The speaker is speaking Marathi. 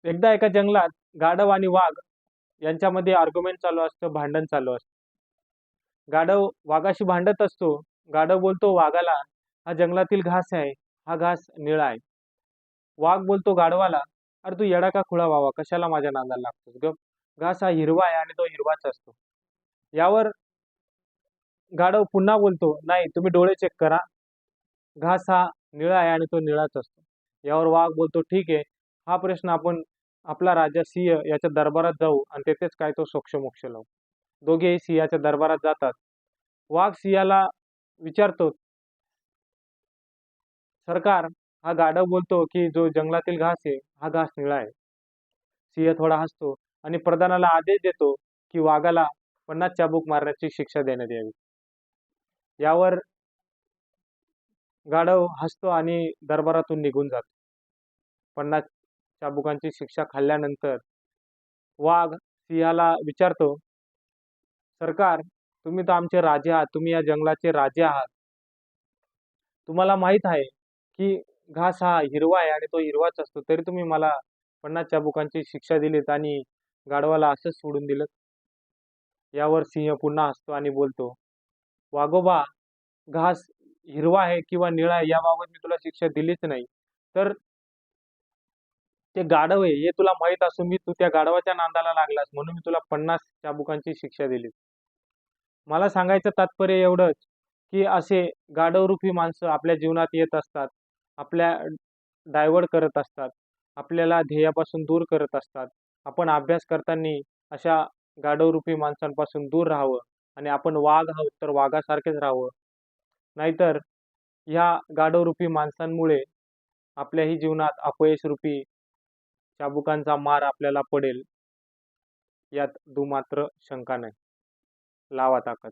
एकदा एका जंगलात गाढव आणि वाघ यांच्यामध्ये आर्ग्युमेंट चालू असतं, भांडण चालू असतं. गाढव वाघाशी भांडत असतो. गाढव बोलतो वाघाला, "हा जंगलातील घास आहे, हा घास निळा आहे." वाघ बोलतो गाढवाला, "अरे तू येडा का खुळा व्हावा, कशाला माझ्या नादाला लागतोस ग? घास हा हिरवा आहे आणि तो हिरवाच असतो." यावर गाढव पुन्हा बोलतो, "नाही, तुम्ही डोळे चेक करा. घास हा निळा आहे आणि तो निळाच असतो." यावर वाघ बोलतो, "ठीक आहे, हा प्रश्न आपण आपला राजा सिंह याच्या दरबारात जाऊ आणि तेथेच काय तो सोक्ष लावू." दोघेही सिंहाच्या दरबारात जातात. वाघ सिंहाला विचारतो, "सरकार, हा गाढव बोलतो की जो जंगलातील घास आहे, हा घास निळा आहे." सिंह थोडा हसतो आणि प्रधानाला आदेश देतो की वाघाला 50 चाबूक मारण्याची शिक्षा देण्यात यावी. यावर गाढव हसतो आणि दरबारातून निघून जातो. 50 चाबुकांची शिक्षा खाल्ल्यानंतर वाघ सिंहाला विचारतो, "सरकार, तुम्ही तर आमचे राजे आहात. तुम्ही या जंगलाचे राजे आहात. तुम्हाला माहीत आहे की घास हा हिरवा आहे आणि तो हिरवाच असतो. तरी तुम्ही मला 50 चाबुकांची शिक्षा दिलीत आणि गाढवाला असंच सोडून दिलंत." यावर सिंह पुन्हा हसतो आणि बोलतो, "वाघोबा, घास हिरवा आहे किंवा निळा आहे याबाबत मी तुला शिक्षा दिलीच नाही. तर ते गाढव आहे हे तुला माहीत असून मी तू त्या गाढवाच्या नादाला लागलास म्हणून मी तुला 50 चाबुकांची शिक्षा दिली." मला सांगायचं तात्पर्य एवढंच, की असे गाढवरूपी माणसं आपल्या जीवनात येत असतात. आपल्या डायव्हर्ट करत असतात. आपल्याला ध्येयापासून दूर करत असतात. आपण अभ्यास करताना अशा गाढवरूपी माणसांपासून दूर राहावं आणि आपण वाघ आहोत तर वाघासारखेच राहावं. नाहीतर ह्या गाढवरूपी माणसांमुळे आपल्याही जीवनात अपयशरूपी चाबुकांचा मार आपल्याला पडेल, यात दुमात्र शंका नाही. लावा ताकद.